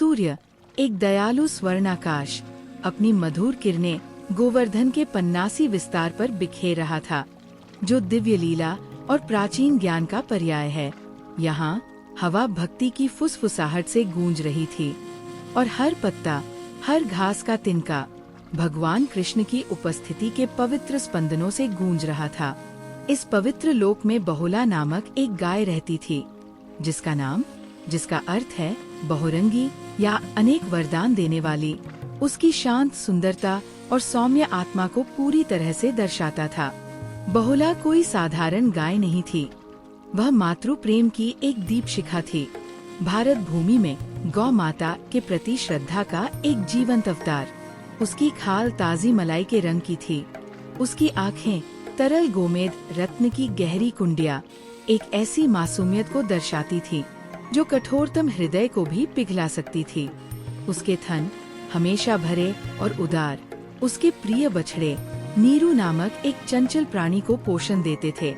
सूर्य, एक दयालु स्वर्णाकाश, अपनी मधुर किरणें गोवर्धन के पन्नासी विस्तार पर बिखेर रहा था, जो दिव्य लीला और प्राचीन ज्ञान का पर्याय है। यहाँ हवा भक्ति की फुसफुसाहट से गूंज रही थी और हर पत्ता, हर घास का तिनका भगवान कृष्ण की उपस्थिति के पवित्र स्पंदनों से गूंज रहा था। इस पवित्र लोक में बहुला नामक एक गाय रहती थी, जिसका अर्थ है बहुरंगी या अनेक वरदान देने वाली। उसकी शांत सुंदरता और सौम्य आत्मा को पूरी तरह से दर्शाता था। बहुला कोई साधारण गाय नहीं थी, वह मातृ प्रेम की एक दीपशिखा थी, भारत भूमि में गौ माता के प्रति श्रद्धा का एक जीवंत अवतार। उसकी खाल ताजी मलाई के रंग की थी, उसकी आँखें तरल गोमेद रत्न की गहरी कुंडिया एक ऐसी मासूमियत को दर्शाती थी जो कठोरतम हृदय को भी पिघला सकती थी। उसके थन हमेशा भरे और उदार, उसके प्रिय बछड़े नीरू नामक एक चंचल प्राणी को पोषण देते थे,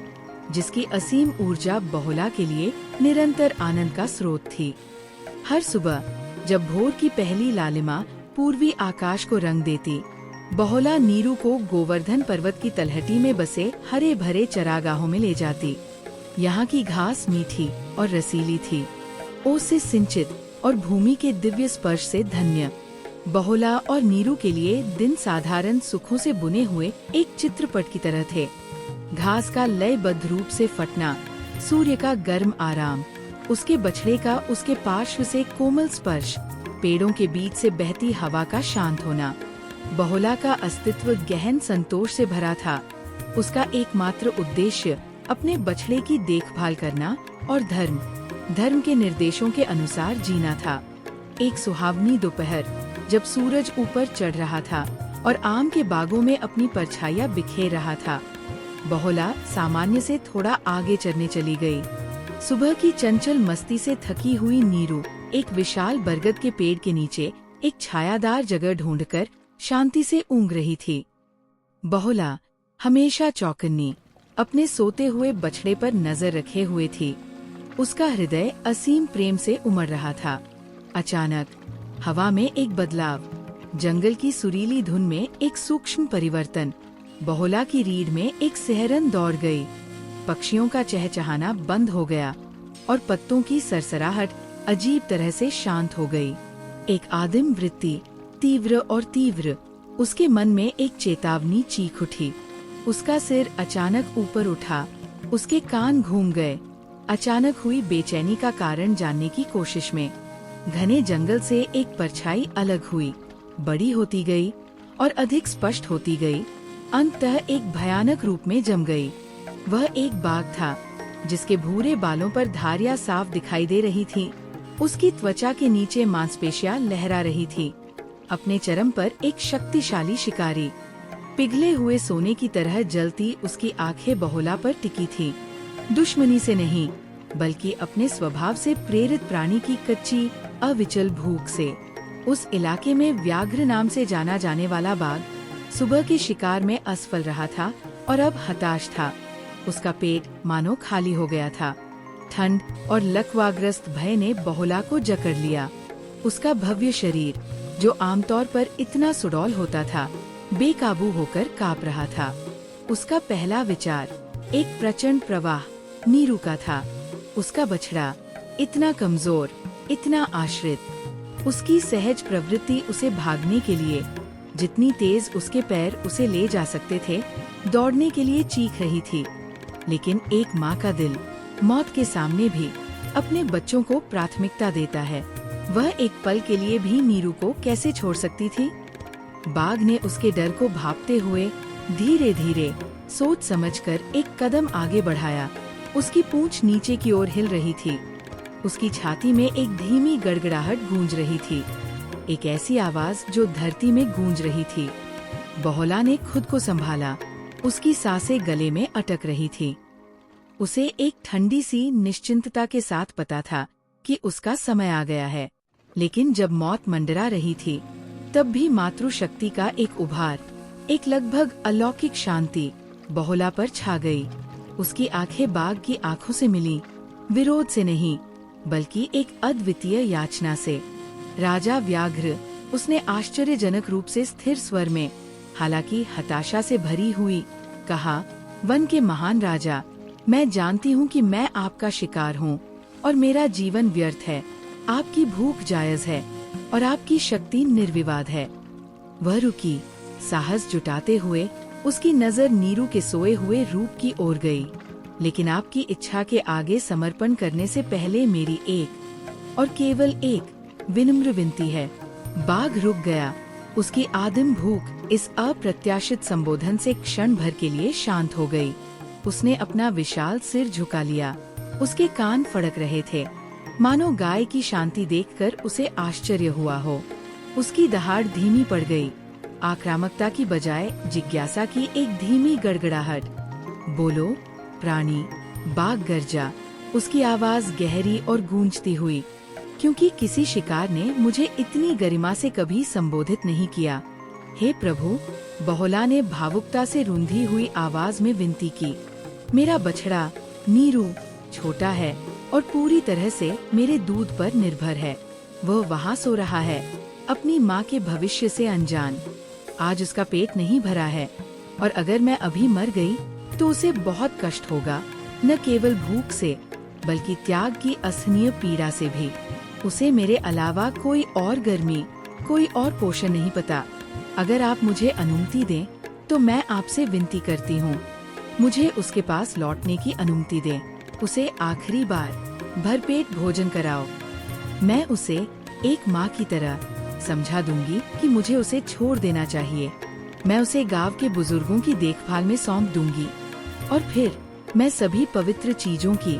जिसकी असीम ऊर्जा बहुला के लिए निरंतर आनंद का स्रोत थी। हर सुबह जब भोर की पहली लालिमा पूर्वी आकाश को रंग देती, बहुला नीरू को गोवर्धन पर्वत की तलहटी में बसे हरे भरे चरागाहों में ले जाती। यहाँ की घास मीठी और रसीली थी, ओस से सिंचित और भूमि के दिव्य स्पर्श से धन्य। बहुला और नीरू के लिए दिन साधारण सुखों से बुने हुए एक चित्रपट की तरह थे। घास का लयबद्ध रूप से फटना, सूर्य का गर्म आराम, उसके बछड़े का उसके पार्श्व से कोमल स्पर्श, पेड़ों के बीच से बहती हवा का शांत होना। बहुला का अस्तित्व गहन संतोष से भरा था। उसका एकमात्र उद्देश्य अपने बछड़े की देखभाल करना और धर्म के निर्देशों के अनुसार जीना था। एक सुहावनी दोपहर जब सूरज ऊपर चढ़ रहा था और आम के बागों में अपनी परछाइयां बिखेर रहा था, बहुला सामान्य से थोड़ा आगे चलने चली गई। सुबह की चंचल मस्ती से थकी हुई नीरू एक विशाल बरगद के पेड़ के नीचे एक छायादार जगह ढूंढकर शांति से ऊँग रही थी। बहुला हमेशा चौकन्नी अपने सोते हुए बछड़े पर नजर रखे हुए थी। उसका हृदय असीम प्रेम से उमड़ रहा था। अचानक हवा में एक बदलाव, जंगल की सुरीली धुन में एक सूक्ष्म परिवर्तन। बहुला की रीढ़ में एक सिहरन दौड़ गई, पक्षियों का चहचहाना बंद हो गया और पत्तों की सरसराहट अजीब तरह से शांत हो गई। एक आदिम वृत्ति तीव्र उसके मन में एक चेतावनी चीख उठी। उसका सिर अचानक ऊपर उठा, उसके कान घूम गए। अचानक हुई बेचैनी का कारण जानने की कोशिश में घने जंगल से एक परछाई अलग हुई, बड़ी होती गई और अधिक स्पष्ट होती गई, अंततः एक भयानक रूप में जम गई। वह एक बाघ था, जिसके भूरे बालों पर धारियां साफ दिखाई दे रही थी। उसकी त्वचा के नीचे मांसपेशियां लहरा रही थी। अपने चरम पर एक शक्तिशाली शिकारी, पिघले हुए सोने की तरह जलती उसकी आंखें बहुला पर टिकी थी। दुश्मनी से नहीं, बल्कि अपने स्वभाव से प्रेरित प्राणी की कच्ची अविचल भूख से। उस इलाके में व्याघ्र नाम से जाना जाने वाला बाघ सुबह के शिकार में असफल रहा था और अब हताश था। उसका पेट मानो खाली हो गया था। ठंड और लकवाग्रस्त भय ने बहुला को जकड़ लिया। उसका भव्य शरीर, जो आमतौर पर इतना सुडौल होता था, बेकाबू होकर कांप रहा था। उसका पहला विचार एक प्रचंड प्रवाह नीरू का था। उसका बछड़ा इतना कमजोर, इतना आश्रित। उसकी सहज प्रवृत्ति उसे भागने के लिए, जितनी तेज उसके पैर उसे ले जा सकते थे, दौड़ने के लिए चीख रही थी। लेकिन एक माँ का दिल मौत के सामने भी अपने बच्चों को प्राथमिकता देता है। वह एक पल के लिए भी नीरू को कैसे छोड़ सकती थी? बाघ ने उसके डर को भांपते हुए धीरे धीरे सोच समझकर एक कदम आगे बढ़ाया। उसकी पूंछ नीचे की ओर हिल रही थी। उसकी छाती में एक धीमी गड़गड़ाहट गूंज रही थी, एक ऐसी आवाज जो धरती में गूंज रही थी। बहुला ने खुद को संभाला। उसकी सांसें गले में अटक रही थी। उसे एक ठंडी सी निश्चिंतता के साथ पता था कि उसका समय आ गया है। लेकिन जब मौत मंडरा रही थी, तब भी मातृशक्ति का एक उभार, एक लगभग अलौकिक शांति बहुला पर छा गई। उसकी आंखें बाघ की आंखों से मिली, विरोध से नहीं, बल्कि एक अद्वितीय याचना से। राजा व्याघ्र, उसने आश्चर्यजनक रूप से स्थिर स्वर में, हालांकि हताशा से भरी हुई, कहा, वन के महान राजा, मैं जानती हूँ कि मैं आपका शिकार हूँ और मेरा जीवन व्यर्थ है। आपकी भूख जायज है और आपकी शक्ति निर्विवाद है। वह रुकी, साहस जुटाते हुए उसकी नजर नीरू के सोए हुए रूप की ओर गई। लेकिन आपकी इच्छा के आगे समर्पण करने से पहले मेरी एक और केवल एक विनम्र विनती है। बाघ रुक गया। उसकी आदिम भूख इस अप्रत्याशित संबोधन से क्षण भर के लिए शांत हो गई। उसने अपना विशाल सिर झुका लिया। उसके कान फड़क रहे थे, मानो गाय की शांति देखकर उसे आश्चर्य हुआ हो। उसकी दहाड़ धीमी पड़ गई, आक्रामकता की बजाय जिज्ञासा की एक धीमी गड़गड़ाहट। बोलो प्राणी, बाघ गरजा। उसकी आवाज गहरी और गूंजती हुई, क्योंकि किसी शिकार ने मुझे इतनी गरिमा से कभी संबोधित नहीं किया। हे प्रभु, बहुला ने भावुकता से रूंधी हुई आवाज में विनती की। मेरा बछड़ा नीरू छोटा है और पूरी तरह से मेरे दूध पर निर्भर है। वह वहाँ सो रहा है, अपनी माँ के भविष्य से अनजान। आज उसका पेट नहीं भरा है और अगर मैं अभी मर गई तो उसे बहुत कष्ट होगा, न केवल भूख से बल्कि त्याग की असहनीय पीड़ा से भी। उसे मेरे अलावा कोई और गर्मी, कोई और पोषण नहीं पता। अगर आप मुझे अनुमति दें तो मैं आपसे विनती करती हूँ, मुझे उसके पास लौटने की अनुमति दें। उसे आखिरी बार भरपेट भोजन कराओ। मैं उसे एक माँ की तरह समझा दूंगी कि मुझे उसे छोड़ देना चाहिए। मैं उसे गांव के बुजुर्गों की देखभाल में सौंप दूंगी और फिर मैं सभी पवित्र चीजों की,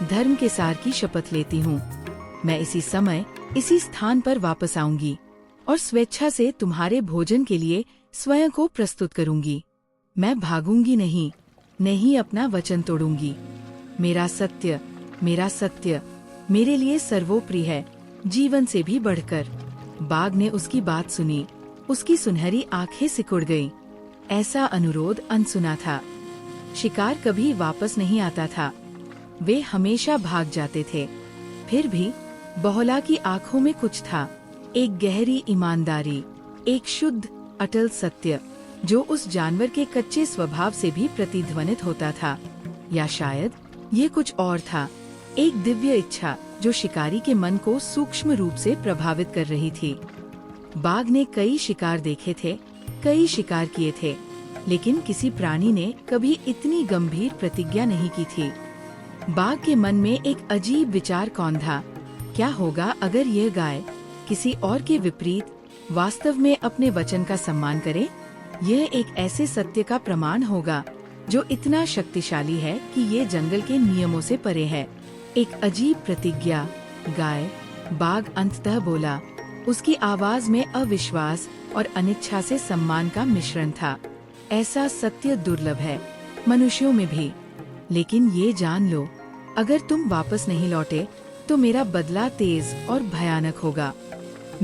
धर्म के सार की शपथ लेती हूँ। मैं इसी समय इसी स्थान पर वापस आऊंगी और स्वेच्छा से तुम्हारे भोजन के लिए स्वयं को प्रस्तुत करूंगी। मैं भागूंगी नहीं, नहीं अपना वचन तोड़ूंगी। मेरा सत्य मेरे लिए सर्वोपरि है, जीवन से भी बढ़कर। बाघ ने उसकी बात सुनी, उसकी सुनहरी आंखें सिकुड़ गईं। ऐसा अनुरोध अनसुना था। शिकार कभी वापस नहीं आता था, वे हमेशा भाग जाते थे। फिर भी बहुला की आंखों में कुछ था, एक गहरी ईमानदारी, एक शुद्ध अटल सत्य जो उस जानवर के कच्चे स्वभाव से भी प्रतिध्वनित होता था। या शायद ये कुछ और था, एक दिव्य इच्छा जो शिकारी के मन को सूक्ष्म रूप से प्रभावित कर रही थी। बाघ ने कई शिकार देखे थे, कई शिकार किए थे, लेकिन किसी प्राणी ने कभी इतनी गंभीर प्रतिज्ञा नहीं की थी। बाघ के मन में एक अजीब विचार कौंधा, क्या होगा अगर यह गाय किसी और के विपरीत वास्तव में अपने वचन का सम्मान करे? यह एक ऐसे सत्य का प्रमाण होगा जो इतना शक्तिशाली है कि ये जंगल के नियमों से परे है। एक अजीब प्रतिज्ञा। गाय, बाघ अंततः बोला। उसकी आवाज में अविश्वास और अनिच्छा से सम्मान का मिश्रण था। ऐसा सत्य दुर्लभ है, मनुष्यों में भी। लेकिन ये जान लो, अगर तुम वापस नहीं लौटे तो मेरा बदला तेज और भयानक होगा।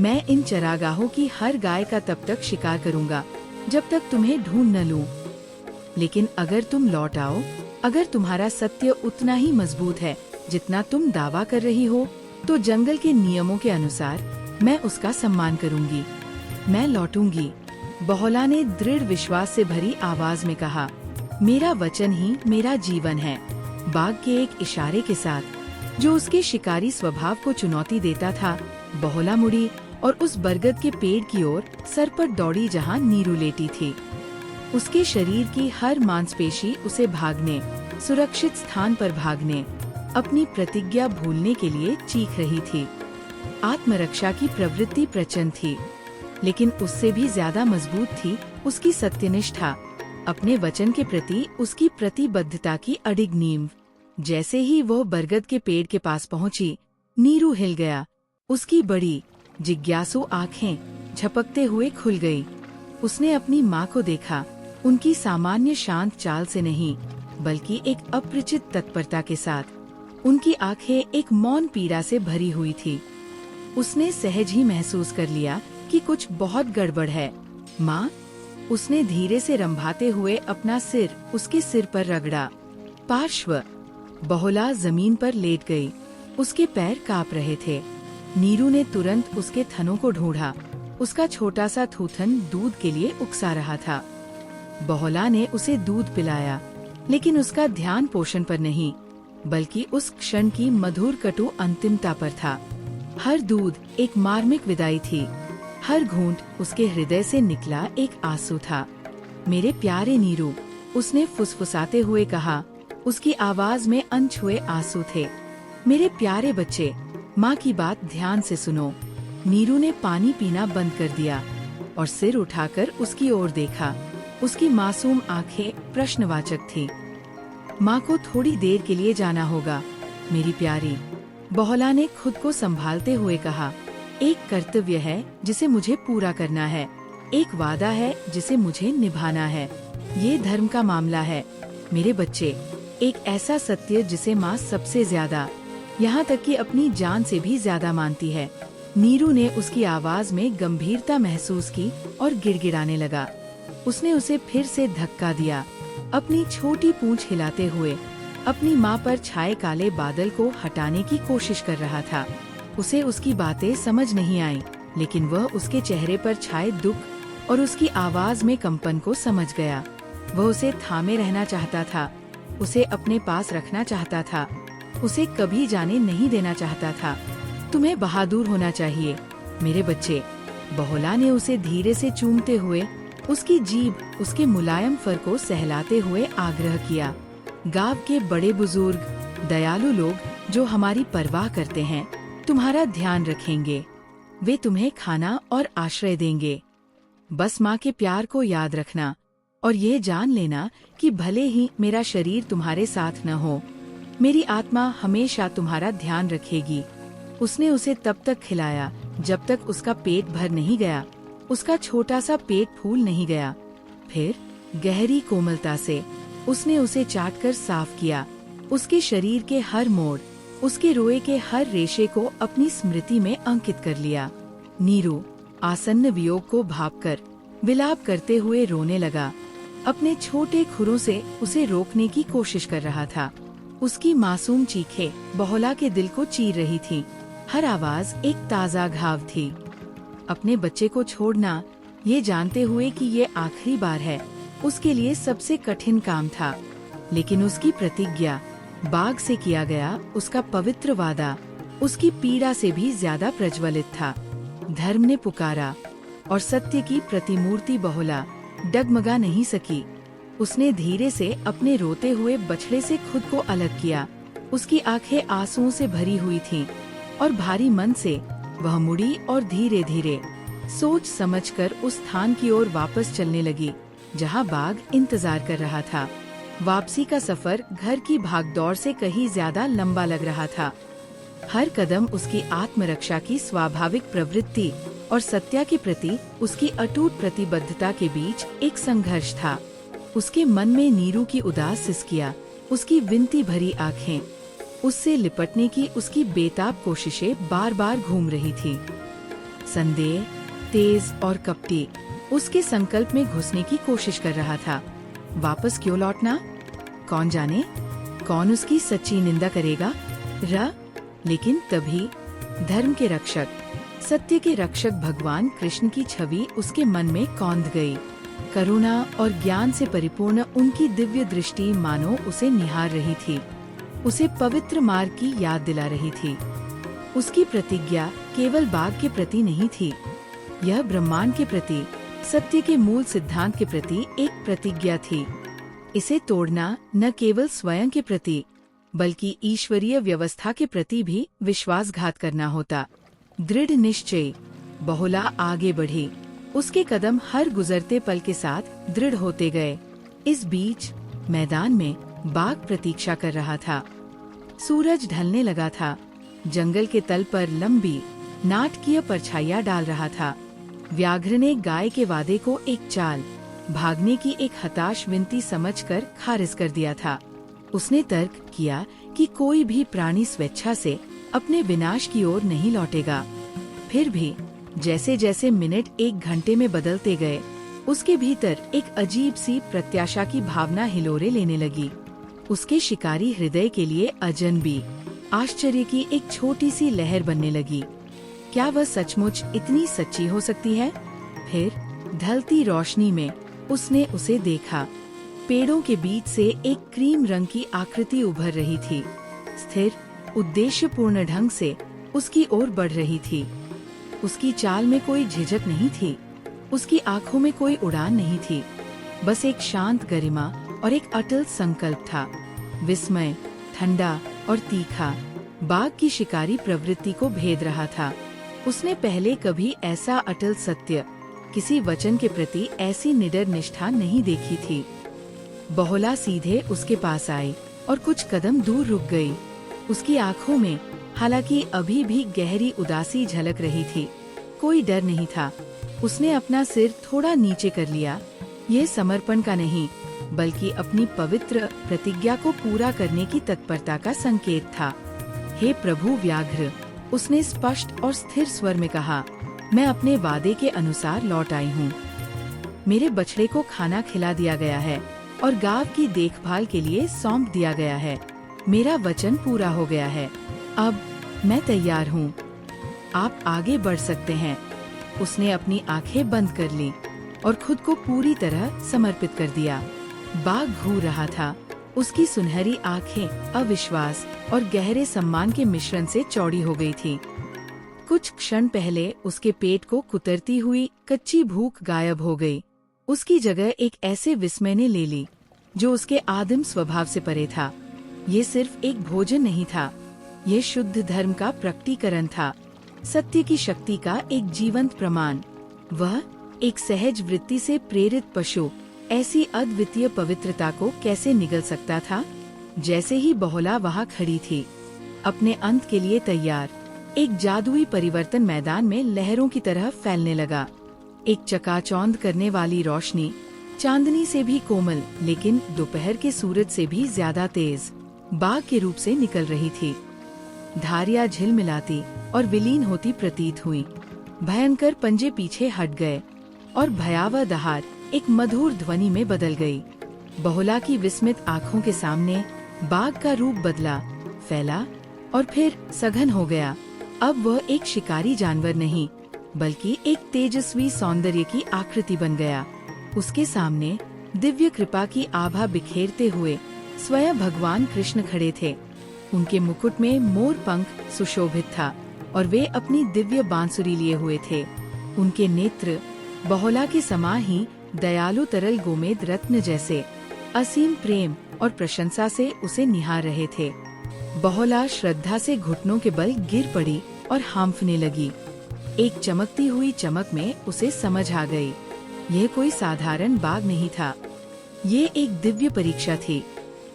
मैं इन चरागाहों की हर गाय का तब तक शिकार करूंगा जब तक तुम्हें ढूंढ न लूं। लेकिन अगर तुम लौट आओ, अगर तुम्हारा सत्य उतना ही मजबूत है जितना तुम दावा कर रही हो, तो जंगल के नियमों के अनुसार मैं उसका सम्मान करूंगी। मैं लौटूंगी, बहुला ने दृढ़ विश्वास से भरी आवाज में कहा। मेरा वचन ही मेरा जीवन है। बाघ के एक इशारे के साथ जो उसके शिकारी स्वभाव को चुनौती देता था, बहुला मुड़ी और उस बरगद के पेड़ की ओर सरपट दौड़ी जहां नीरू लेटी थी। उसके शरीर की हर मांसपेशी उसे भागने, सुरक्षित स्थान पर भागने, अपनी प्रतिज्ञा भूलने के लिए चीख रही थी। आत्मरक्षा की प्रवृत्ति प्रचंड थी, लेकिन उससे भी ज्यादा मजबूत थी उसकी सत्यनिष्ठा, अपने वचन के प्रति उसकी प्रतिबद्धता की अडिग नींव। जैसे ही वो बरगद के पेड़ के पास पहुंची, नीरू हिल गया। उसकी बड़ी जिज्ञासु आंखें झपकते हुए खुल गई। उसने अपनी माँ को देखा, उनकी सामान्य शांत चाल से नहीं, बल्कि एक अपरिचित तत्परता के साथ। उनकी आंखें एक मौन पीड़ा से भरी हुई थी। उसने सहज ही महसूस कर लिया कि कुछ बहुत गड़बड़ है। माँ, उसने धीरे से रंभाते हुए अपना सिर उसके सिर पर रगड़ा। पार्श्व। बहुला जमीन पर लेट गई। उसके पैर कांप रहे थे। नीरू ने तुरंत उसके थनों को ढूंढा। उसका छोटा सा थूथन दूध के लिए उकसा रहा था। बहुला ने उसे दूध पिलाया, लेकिन उसका ध्यान पोषण पर नहीं, बल्कि उस क्षण की मधुर कटु अंतिमता पर था। हर दूध एक मार्मिक विदाई थी। हर घूंट उसके हृदय से निकला एक आंसू था। मेरे प्यारे नीरू, उसने फुसफुसाते हुए कहा। उसकी आवाज में अनछुए आंसू थे। मेरे प्यारे बच्चे, माँ की बात ध्यान से सुनो। नीरू ने पानी पीना बंद कर दिया और सिर उठाकर उसकी ओर देखा। उसकी मासूम आंखें प्रश्नवाचक थी। माँ को थोड़ी देर के लिए जाना होगा मेरी प्यारी, बहुला ने खुद को संभालते हुए कहा। एक कर्तव्य है जिसे मुझे पूरा करना है, एक वादा है जिसे मुझे निभाना है। ये धर्म का मामला है मेरे बच्चे, एक ऐसा सत्य जिसे माँ सबसे ज्यादा, यहाँ तक कि अपनी जान से भी ज्यादा मानती है। नीरू ने उसकी आवाज में गंभीरता महसूस की और गिड़गिड़ाने लगा। उसने उसे फिर से धक्का दिया, अपनी छोटी पूंछ हिलाते हुए अपनी माँ पर छाए काले बादल को हटाने की कोशिश कर रहा था। उसे उसकी बातें समझ नहीं आई, लेकिन वह उसके चेहरे पर छाए दुख और उसकी आवाज में कंपन को समझ गया। वह उसे थामे रहना चाहता था, उसे अपने पास रखना चाहता था, उसे कभी जाने नहीं देना चाहता था। तुम्हें बहादुर होना चाहिए मेरे बच्चे, बहुला ने उसे धीरे से चूमते हुए उसकी जीभ उसके मुलायम फर को सहलाते हुए आग्रह किया। गांव के बड़े बुजुर्ग, दयालु लोग जो हमारी परवाह करते हैं, तुम्हारा ध्यान रखेंगे। वे तुम्हें खाना और आश्रय देंगे। बस माँ के प्यार को याद रखना और ये जान लेना कि भले ही मेरा शरीर तुम्हारे साथ न हो, मेरी आत्मा हमेशा तुम्हारा ध्यान रखेगी। उसने उसे तब तक खिलाया जब तक उसका पेट भर नहीं गया, उसका छोटा सा पेट फूल नहीं गया। फिर गहरी कोमलता से उसने उसे चाटकर साफ किया, उसके शरीर के हर मोड़, उसके रोए के हर रेशे को अपनी स्मृति में अंकित कर लिया। नीरू आसन्न वियोग को भांपकर विलाप करते हुए रोने लगा। अपने छोटे खुरों से उसे रोकने की कोशिश कर रहा था। उसकी मासूम चीखें बहुला के दिल को चीर रही थीं। हर आवाज एक ताज़ा घाव थी। अपने बच्चे को छोड़ना, ये जानते हुए कि ये आखिरी बार है, उसके लिए सबसे कठिन काम था। लेकिन उसकी प्रतिज्ञा, बाघ से किया गया उसका पवित्र वादा, उसकी पीड़ा से भी ज्यादा प्रज्वलित था। धर्म ने पुकारा और सत्य की प्रतिमूर्ति बहुला डगमगा नहीं सकी। उसने धीरे से अपने रोते हुए बछड़े से खुद को अलग किया। उसकी आंखें आंसुओं से भरी हुई थीं और भारी मन से वह मुड़ी और धीरे धीरे सोच समझकर उस स्थान की ओर वापस चलने लगी जहां बाघ इंतजार कर रहा था। वापसी का सफर घर की भागदौड़ से कहीं ज्यादा लंबा लग रहा था। हर कदम उसकी आत्मरक्षा की स्वाभाविक प्रवृत्ति और सत्या के प्रति उसकी अटूट प्रतिबद्धता के बीच एक संघर्ष था। उसके मन में नीरू की उदास सिसकियां, उसकी विनती भरी आंखें, उससे लिपटने की उसकी बेताब कोशिशें बार बार घूम रही थी। संदेह, तेज और कपटी, उसके संकल्प में घुसने की कोशिश कर रहा था। वापस क्यों लौटना? कौन जाने, कौन उसकी सच्ची निंदा करेगा? लेकिन तभी धर्म के रक्षक, सत्य के रक्षक भगवान कृष्ण की छवि उसके मन में कौंध गई। करुणा और ज्ञान से परिपूर्ण उनकी दिव्य दृष्टि मानो उसे निहार रही थी, उसे पवित्र मार्ग की याद दिला रही थी। उसकी प्रतिज्ञा केवल बाघ के प्रति नहीं थी, यह ब्रह्मांड के प्रति, सत्य के मूल सिद्धांत के प्रति एक प्रतिज्ञा थी। इसे तोड़ना न केवल स्वयं के प्रति बल्कि ईश्वरीय व्यवस्था के प्रति भी विश्वासघात करना होता। दृढ़ निश्चय बहुला आगे बढ़ी, उसके कदम हर गुजरते पल के साथ दृढ़ होते गए। इस बीच मैदान में बाघ प्रतीक्षा कर रहा था। सूरज ढलने लगा था, जंगल के तल पर लंबी नाटकीय परछाइयां डाल रहा था। व्याघ्र ने गाय के वादे को एक चाल, भागने की एक हताश विनती समझकर खारिज कर दिया था। उसने तर्क किया कि कोई भी प्राणी स्वेच्छा से अपने विनाश की ओर नहीं लौटेगा। फिर भी जैसे जैसे मिनट एक घंटे में बदलते गए, उसके भीतर एक अजीब सी प्रत्याशा की भावना हिलोरे लेने लगी। उसके शिकारी हृदय के लिए अजनबी आश्चर्य की एक छोटी सी लहर बनने लगी। क्या वह सचमुच इतनी सच्ची हो सकती है? फिर ढलती रोशनी में उसने उसे देखा। पेड़ों के बीच से एक क्रीम रंग की आकृति उभर रही थी, स्थिर, उद्देश्यपूर्ण ढंग से उसकी ओर बढ़ रही थी। उसकी चाल में कोई झिझक नहीं थी, उसकी आंखों में कोई उड़ान नहीं थी, बस एक शांत गरिमा और एक अटल संकल्प था। विस्मय, ठंडा और तीखा, बाघ की शिकारी प्रवृत्ति को भेद रहा था। उसने पहले कभी ऐसा अटल सत्य, किसी वचन के प्रति ऐसी निडर निष्ठा नहीं देखी थी। बहुला सीधे उसके पास आई और कुछ कदम दूर रुक गई। उसकी आंखों में हालांकि अभी भी गहरी उदासी झलक रही थी, कोई डर नहीं था। उसने अपना सिर थोड़ा नीचे कर लिया। ये समर्पण का नहीं, बल्कि अपनी पवित्र प्रतिज्ञा को पूरा करने की तत्परता का संकेत था। हे प्रभु व्याघ्र, उसने स्पष्ट और स्थिर स्वर में कहा, मैं अपने वादे के अनुसार लौट आई हूँ। मेरे बछड़े को खाना खिला दिया गया है और गांव की देखभाल के लिए सौंप दिया गया है। मेरा वचन पूरा हो गया है। अब मैं तैयार हूँ। आप आगे बढ़ सकते हैं। उसने अपनी आंखें बंद कर ली और खुद को पूरी तरह समर्पित कर दिया। बाघ घूर रहा था। उसकी सुनहरी आंखें अविश्वास और गहरे सम्मान के मिश्रण से चौड़ी हो गई थी। कुछ क्षण पहले उसके पेट को कुतरती हुई कच्ची भूख गायब हो गई। उसकी जगह एक ऐसे विस्मय ने ले ली जो उसके आदिम स्वभाव से परे था। ये सिर्फ एक भोजन नहीं था, ये शुद्ध धर्म का प्रकटीकरण था, सत्य की शक्ति का एक जीवंत प्रमाण। वह एक सहज वृत्ति से प्रेरित पशु ऐसी अद्वितीय पवित्रता को कैसे निगल सकता था? जैसे ही बहुला वहाँ खड़ी थी, अपने अंत के लिए तैयार, एक जादुई परिवर्तन मैदान में लहरों की तरह फैलने लगा। एक चकाचौंध करने वाली रोशनी, चांदनी से भी कोमल लेकिन दोपहर के सूरज से भी ज्यादा तेज, बाघ के रूप से निकल रही थी। धारियां झिलमिलाती और विलीन होती प्रतीत हुई। भयंकर पंजे पीछे हट गए और भयावह दहाड़ एक मधुर ध्वनि में बदल गई। बहुला की विस्मित आँखों के सामने बाघ का रूप बदला, फैला और फिर सघन हो गया। अब वह एक शिकारी जानवर नहीं, बल्कि एक तेजस्वी सौंदर्य की आकृति बन गया। उसके सामने दिव्य कृपा की आभा बिखेरते हुए स्वयं भगवान कृष्ण खड़े थे। उनके मुकुट में मोर पंख सुशोभित था और वे अपनी दिव्य बांसुरी लिए हुए थे। उनके नेत्र बहुला के समान ही दयालु तरल गोमेद रत्न जैसे असीम प्रेम और प्रशंसा से उसे निहार रहे थे। बहुला श्रद्धा से घुटनों के बल गिर पड़ी और हांफने लगी। एक चमकती हुई चमक में उसे समझ आ गई, यह कोई साधारण बाघ नहीं था। ये एक दिव्य परीक्षा थी,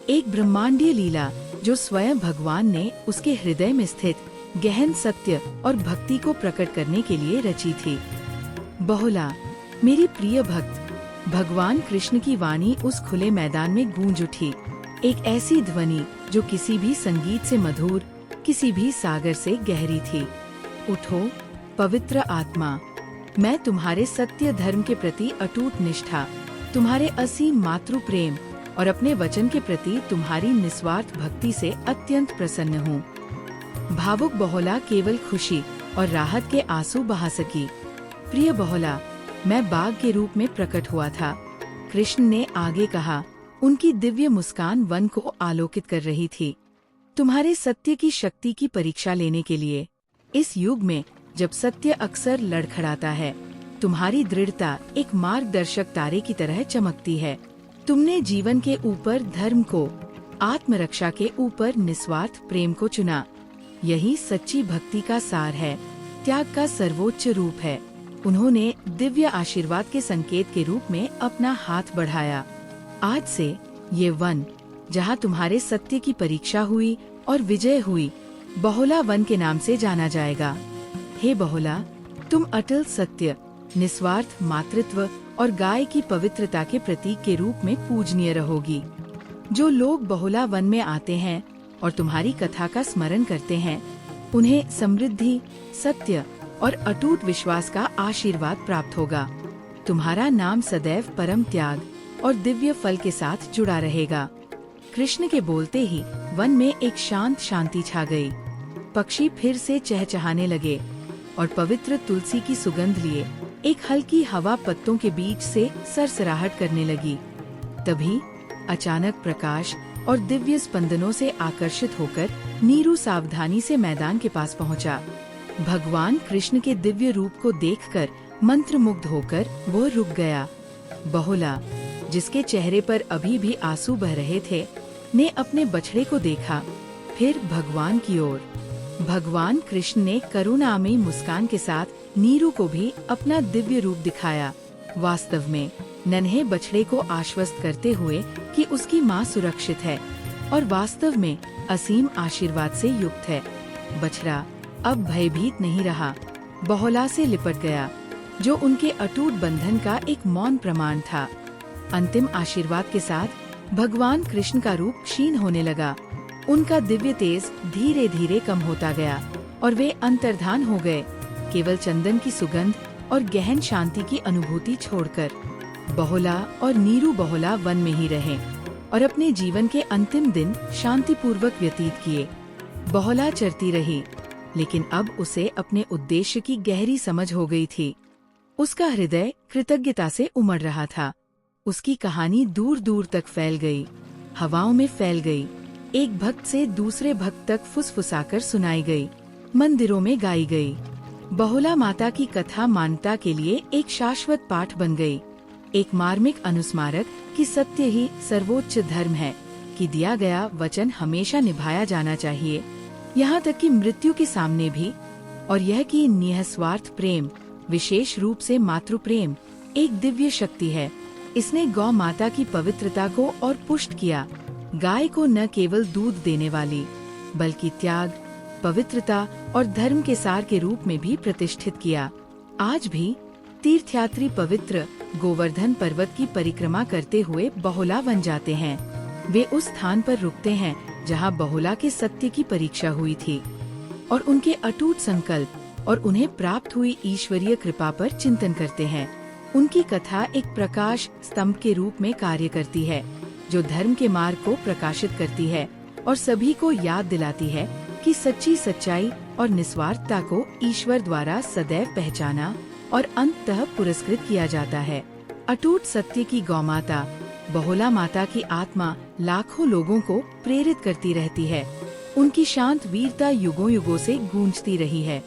एक ब्रह्मांडीय लीला जो स्वयं भगवान ने उसके हृदय में स्थित गहन सत्य और भक्ति को प्रकट करने के लिए रची थी। बहुला, मेरी प्रिय भक्त, भगवान कृष्ण की वाणी उस खुले मैदान में गूंज उठी। एक ऐसी ध्वनि जो किसी भी संगीत से मधुर, किसी भी सागर से गहरी थी। उठो पवित्र आत्मा, मैं तुम्हारे सत्य धर्म के प्रति अटूट निष्ठा, तुम्हारे असीम मातृ प्रेम और अपने वचन के प्रति तुम्हारी निस्वार्थ भक्ति से अत्यंत प्रसन्न हूँ। भावुक बहुला केवल खुशी और राहत के आंसू बहा सकी। प्रिय बहुला, मैं बाघ के रूप में प्रकट हुआ था, कृष्ण ने आगे कहा। उनकी दिव्य मुस्कान वन को आलोकित कर रही थी। तुम्हारे सत्य की शक्ति की परीक्षा लेने के लिए, इस युग में जब सत्य अक्सर लड़खड़ाता है, तुम्हारी दृढ़ता एक मार्गदर्शक तारे की तरह चमकती है। तुमने जीवन के ऊपर धर्म को, आत्मरक्षा के ऊपर निस्वार्थ प्रेम को चुना। यही सच्ची भक्ति का सार है, त्याग का सर्वोच्च रूप है। उन्होंने दिव्य आशीर्वाद के संकेत के रूप में अपना हाथ बढ़ाया। आज से ये वन, जहाँ तुम्हारे सत्य की परीक्षा हुई और विजय हुई, बहुला वन के नाम से जाना जाएगा। हे बहुला, तुम अटल सत्य, निस्वार्थ मातृत्व और गाय की पवित्रता के प्रतीक के रूप में पूजनीय रहोगी। जो लोग बहुला वन में आते हैं और तुम्हारी कथा का स्मरण करते हैं, उन्हें समृद्धि, सत्य और अटूट विश्वास का आशीर्वाद प्राप्त होगा। तुम्हारा नाम सदैव परम त्याग और दिव्य फल के साथ जुड़ा रहेगा। कृष्ण के बोलते ही वन में एक शांत शांति छा गई। पक्षी फिर से चहचहाने लगे। और पवित्र तुलसी की सुगंध लिए एक हल्की हवा पत्तों के बीच से सरसराहट करने लगी। तभी अचानक प्रकाश और दिव्य स्पंदनों से आकर्षित होकर नीरू सावधानी से मैदान के पास पहुंचा। भगवान कृष्ण के दिव्य रूप को देखकर मंत्रमुग्ध होकर वो रुक गया। बहुला, जिसके चेहरे पर अभी भी आंसू बह रहे थे, ने अपने बछड़े को देखा, फिर भगवान की ओर। भगवान कृष्ण ने करुणामयी मुस्कान के साथ नीरू को भी अपना दिव्य रूप दिखाया, वास्तव में नन्हे बछड़े को आश्वस्त करते हुए कि उसकी माँ सुरक्षित है और वास्तव में असीम आशीर्वाद से युक्त है। बछड़ा अब भयभीत नहीं रहा, बहुला से लिपट गया, जो उनके अटूट बंधन का एक मौन प्रमाण था। अंतिम आशीर्वाद के साथ भगवान कृष्ण का रूप क्षीण होने लगा। उनका दिव्य तेज धीरे धीरे कम होता गया और वे अंतर्धान हो गए, केवल चंदन की सुगंध और गहन शांति की अनुभूति छोड़कर। बहुला और नीरू बहुला वन में ही रहे और अपने जीवन के अंतिम दिन शांतिपूर्वक व्यतीत किए। बहुला चरती रही, लेकिन अब उसे अपने उद्देश्य की गहरी समझ हो गई थी। उसका हृदय कृतज्ञता से उमड़ रहा था। उसकी कहानी दूर दूर तक फैल गई, हवाओं में फैल गई, एक भक्त से दूसरे भक्त तक फुसफुसाकर सुनाई गई, मंदिरों में गाई गई। बहुला माता की कथा मानवता के लिए एक शाश्वत पाठ बन गई, एक मार्मिक अनुस्मारक कि सत्य ही सर्वोच्च धर्म है, कि दिया गया वचन हमेशा निभाया जाना चाहिए, यहाँ तक कि मृत्यु के सामने भी। और यह कि निस्वार्थ प्रेम, विशेष रूप से मातृ प्रेम, एक दिव्य शक्ति है। इसने गौ माता की पवित्रता को और पुष्ट किया, गाय को न केवल दूध देने वाली बल्कि त्याग, पवित्रता और धर्म के सार के रूप में भी प्रतिष्ठित किया। आज भी तीर्थयात्री पवित्र गोवर्धन पर्वत की परिक्रमा करते हुए बहुला वन जाते हैं। वे उस स्थान पर रुकते हैं जहां बहुला के सत्य की परीक्षा हुई थी और उनके अटूट संकल्प और उन्हें प्राप्त हुई ईश्वरीय कृपा पर चिंतन करते हैं। उनकी कथा एक प्रकाश स्तंभ के रूप में कार्य करती है, जो धर्म के मार्ग को प्रकाशित करती है और सभी को याद दिलाती है कि सच्ची सच्चाई और निस्वार्थता को ईश्वर द्वारा सदैव पहचाना और अंततः पुरस्कृत किया जाता है। अटूट सत्य की गौमाता बहुला माता की आत्मा लाखों लोगों को प्रेरित करती रहती है। उनकी शांत वीरता युगों युगों से गूंजती रही है।